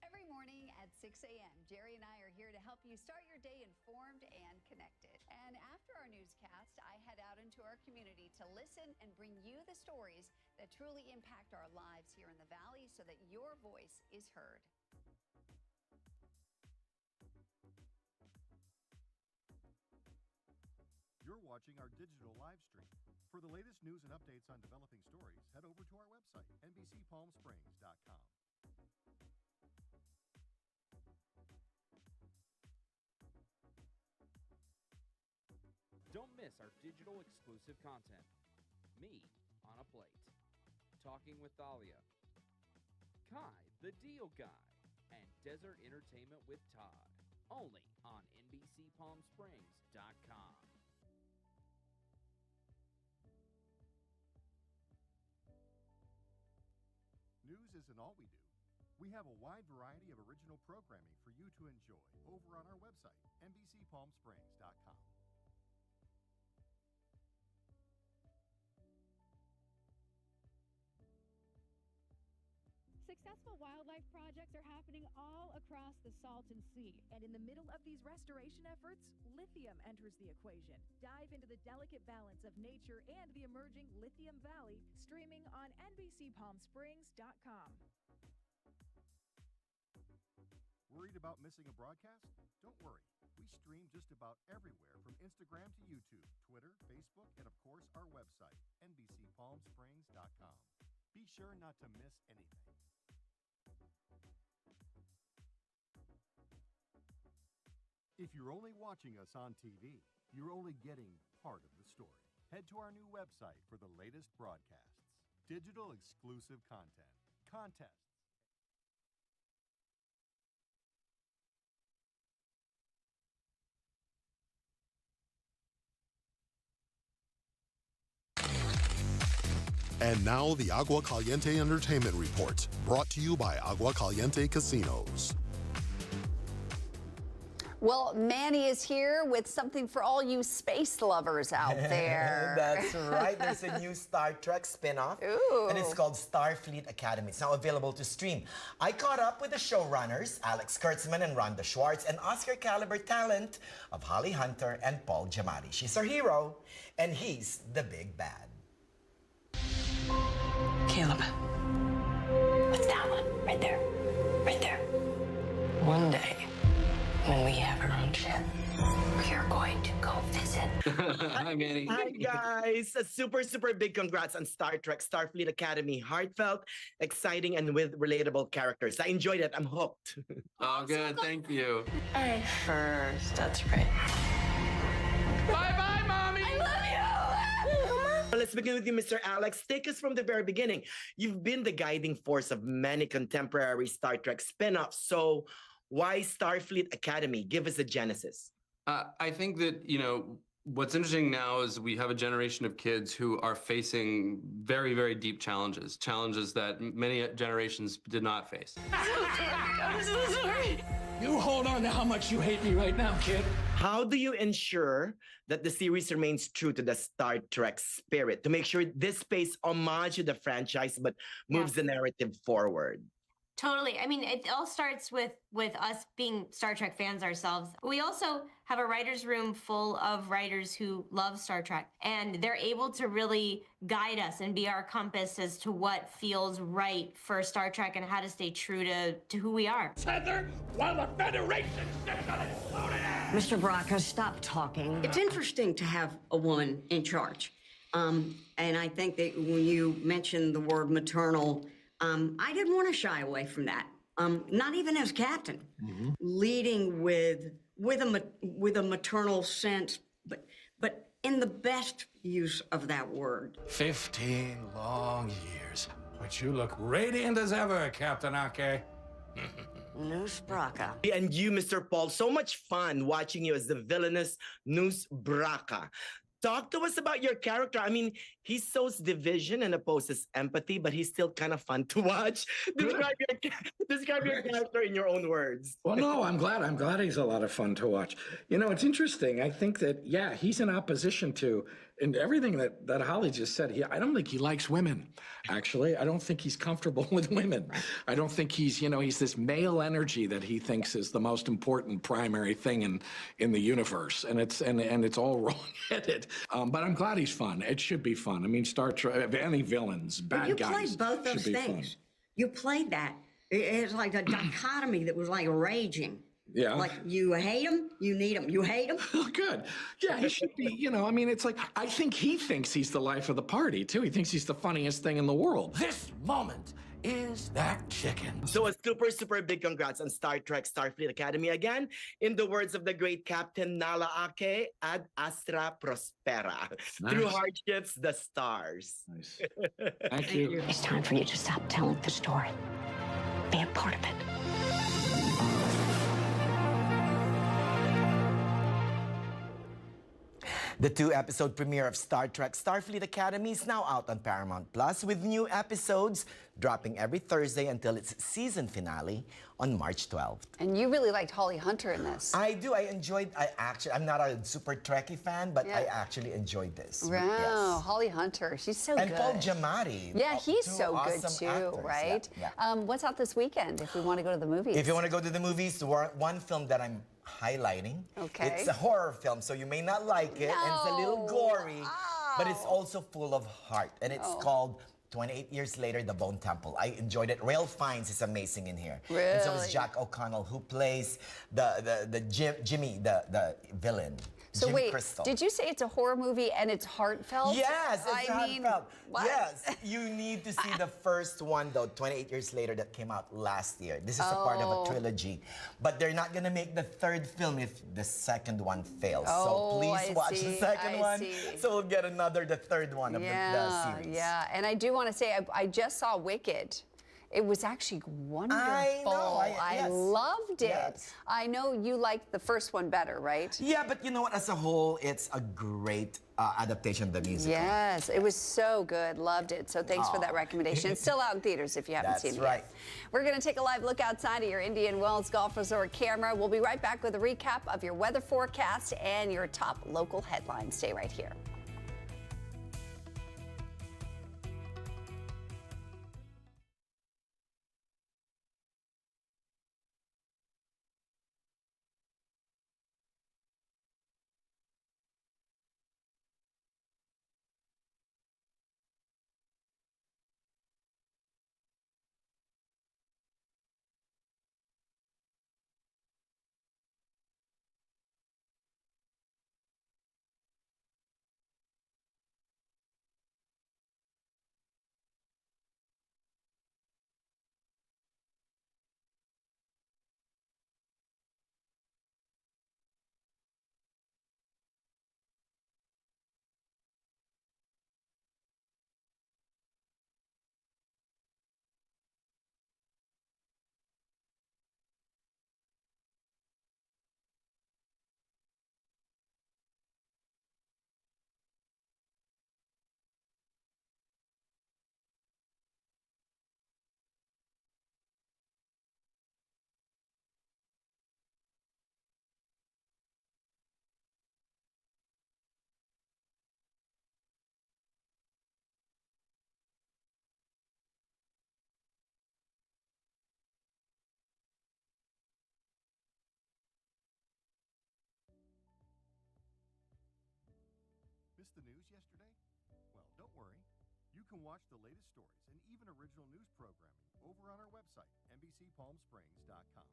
Every morning at 6 a.m., Jerry and I are here to help you start your day informed and connected. And after our newscast, I head out into our community to listen and bring you the stories that truly impact our lives here in the Valley so that your voice is heard. You're watching our digital live stream. For the latest news and updates on developing stories, head over to our website, NBCPalmSprings.com. Don't miss our digital exclusive content. Me on a Plate, Talking with Thalia, Kai the Deal Guy, and Desert Entertainment with Todd. Only on NBCPalmSprings.com. News isn't all we do. We have a wide variety of original programming for you to enjoy over on our website, NBCPalmSprings.com. Successful wildlife projects are happening all across the Salton Sea. And in the middle of these restoration efforts, lithium enters the equation. Dive into the delicate balance of nature and the emerging Lithium Valley, streaming on NBCPalmSprings.com. Worried about missing a broadcast? Don't worry. We stream just about everywhere from Instagram to YouTube, Twitter, Facebook, and of course our website, NBCPalmSprings.com. Be sure not to miss anything. If you're only watching us on TV, you're only getting part of the story. Head to our new website for the latest broadcasts, digital exclusive content, contests. And now the Agua Caliente Entertainment Report, brought to you by Agua Caliente Casinos. Well, Manny is here with something for all you space lovers out there. That's right. There's a new Star Trek spin-off, and it's called Starfleet Academy. It's now available to stream. I caught up with the showrunners, Alex Kurtzman and Rhonda Schwartz, and Oscar-caliber talent of Holly Hunter and Paul Giamatti. She's our hero, and he's the big bad. Caleb. What's that one? Right there. Right there. One day, when we have our own ship, we are going to go visit. Hi, Manny. Hi, guys. A super, super big congrats on Star Trek Starfleet Academy. Heartfelt, exciting, and with relatable characters. I enjoyed it. I'm hooked. Oh, good. Thank you. I first. That's right. Bye-bye, Mommy. I love you. Well, let's begin with you, Mr. Alex. Take us from the very beginning. You've been the guiding force of many contemporary Star Trek spin-offs. So why Starfleet Academy? Give us a genesis. I think that, what's interesting now is we have a generation of kids who are facing very, very deep challenges that many generations did not face. I'm so sorry. You hold on to how much you hate me right now, kid. How do you ensure that the series remains true to the Star Trek spirit to make sure this pays homage to the franchise but moves the narrative forward? Totally. I mean, it all starts with us being Star Trek fans ourselves. We also have a writer's room full of writers who love Star Trek, and they're able to really guide us and be our compass as to what feels right for Star Trek and how to stay true to who we are. Tether while the Federation sits on its loaded ass. Mr. Braca, stop talking. It's interesting to have a woman in charge. And I think that when you mentioned the word maternal, I didn't want to shy away from that. Not even as captain, leading with a maternal sense, but in the best use of that word. 15 long years, but you look radiant as ever, Captain Ake. Noose Braca. And you, Mr. Paul, so much fun watching you as the villainous Noose Braca. Talk to us about your character. I mean, he sows division and opposes empathy, but he's still kind of fun to watch. Describe your character in your own words. Well, no, I'm glad he's a lot of fun to watch. You know, it's interesting. I think that, yeah, he's in opposition to, and everything that Holly just said, I don't think he likes women, actually. I don't think he's comfortable with women. I don't think he's this male energy that he thinks is the most important primary thing in the universe. And it's all wrong-headed. But I'm glad he's fun. It should be fun. I mean, Star Trek, any villains, bad guys. You played both those things. Fun. You played that. It's like a dichotomy that was like raging. Yeah. Like, you hate him, you need him. You hate him? Oh, good. Yeah, he should be, I mean, it's like, I think he thinks he's the life of the party, too. He thinks he's the funniest thing in the world. This moment is that chicken. So a super, super big congrats on Star Trek Starfleet Academy again. In the words of the great Captain Nala Ake, ad astra prospera. Nice. Through hardships, the stars. Nice. Thank you. It's time for you to stop telling the story. Be a part of it. The 2-episode premiere of Star Trek Starfleet Academy is now out on Paramount Plus, with new episodes dropping every Thursday until its season finale on March 12th. And you really liked Holly Hunter in this. I do. I'm not a super Trekkie fan, but I actually enjoyed this. Wow, Yes. Holly Hunter, she's so and good. Paul Giamatti. Yeah, he's two so good awesome too, actors. right? Yeah. What's out this weekend if we want to go to the movies? If you want to go to the movies, one film that I'm highlighting. Okay. It's a horror film, so you may not like it, and it's a little gory, but it's also full of heart, and it's called 28 Years Later, The Bone Temple. I enjoyed it. Ralph Fiennes is amazing in here. Really? And so is Jack O'Connell, who plays Jimmy, the villain. So Jimmy wait, Crystal. did you say it's a horror movie and it's heartfelt? Yes, it's heartfelt. What? Yes, you need to see the first one, though, 28 Years Later, that came out last year. This is a part of a trilogy. But they're not going to make the third film if the second one fails. So please watch the second one. So we'll get the third one of the series. Yeah, and I do want to say, I just saw Wicked. It was actually wonderful. I know. I loved it. Yes. I know you liked the first one better, right? Yeah, but you know what? As a whole, it's a great adaptation of the musical. Yes, it was so good. Loved it. So thanks for that recommendation. It's still out in theaters if you haven't seen it That's right. yet. We're going to take a live look outside of your Indian Wells Golf Resort camera. We'll be right back with a recap of your weather forecast and your top local headlines. Stay right here. Missed the news yesterday? Well, don't worry. You can watch the latest stories and even original news programming over on our website, NBCPalmSprings.com.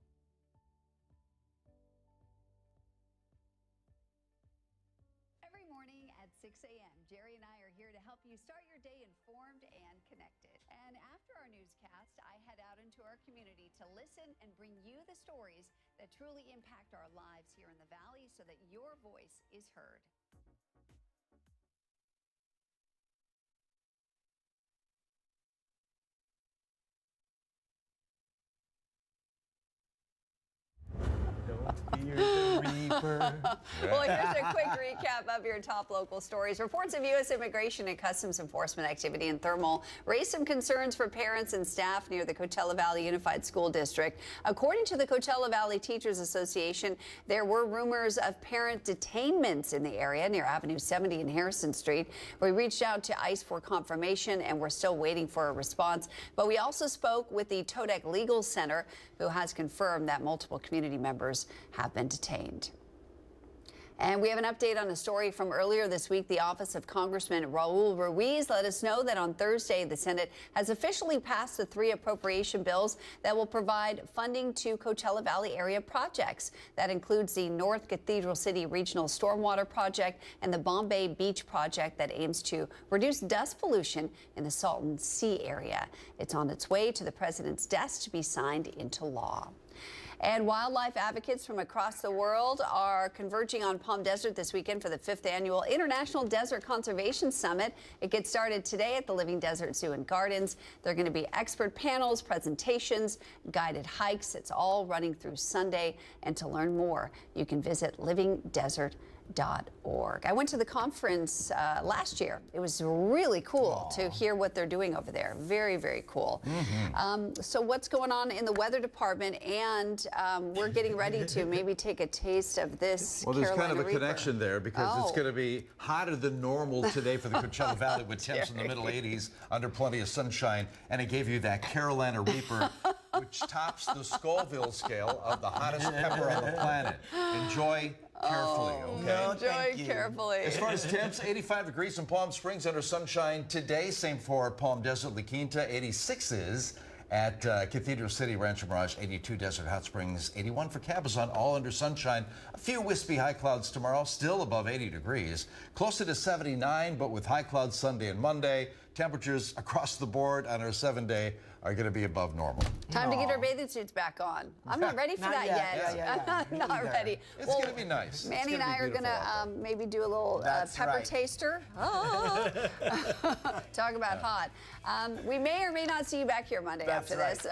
Every morning at 6 a.m., Jerry and I are here to help you start your day informed and connected. And after our newscast, I head out into our community to listen and bring you the stories that truly impact our lives here in the Valley so that your voice is heard. Fear the Reaper. Well, here's a quick recap of your top local stories. Reports of U.S. Immigration and Customs Enforcement activity in Thermal raised some concerns for parents and staff near the Coachella Valley Unified School District. According to the Coachella Valley Teachers Association, there were rumors of parent detainments in the area near Avenue 70 and Harrison Street. We reached out to ICE for confirmation, and we're still waiting for a response. But we also spoke with the Todek Legal Center, who has confirmed that multiple community members have been detained. And we have an update on a story from earlier this week. The office of Congressman Raul Ruiz let us know that on Thursday, the Senate has officially passed the 3 appropriation bills that will provide funding to Coachella Valley area projects. That includes the North Cathedral City Regional Stormwater Project and the Bombay Beach Project that aims to reduce dust pollution in the Salton Sea area. It's on its way to the president's desk to be signed into law. And wildlife advocates from across the world are converging on Palm Desert this weekend for the 5th annual International Desert Conservation Summit. It gets started today at the Living Desert Zoo and Gardens. There are going to be expert panels, presentations, guided hikes. It's all running through Sunday. And to learn more, you can visit livingdesert.org. I went to the conference last year. It was really cool to hear what they're doing over there. Very, very cool. So what's going on in the weather department? And we're getting ready to maybe take a taste of this. Well, there's Carolina kind of a Reaper. connection there because it's going to be hotter than normal today for the Coachella Valley with temps in the middle 80s under plenty of sunshine. And it gave you that Carolina Reaper, which tops the Scoville scale of the hottest pepper on the planet. Enjoy carefully, okay? No, Enjoy carefully. As far as temps, 85 degrees in Palm Springs under sunshine today. Same for Palm Desert, La Quinta. 86 is at Cathedral City, Rancho Mirage. 82 Desert Hot Springs. 81 for Cabazon, all under sunshine. A few wispy high clouds tomorrow, still above 80 degrees. Closer to 79, but with high clouds Sunday and Monday. Temperatures across the board on our 7-day are going to be above normal. Time to get our bathing suits back on. I'm not ready for that yet. I'm not ready. It's going to be nice. Manny and I are going to maybe do a little pepper taster. Talk about hot. We may or may not see you back here Monday after this.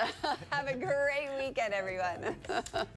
Have a great weekend, everyone.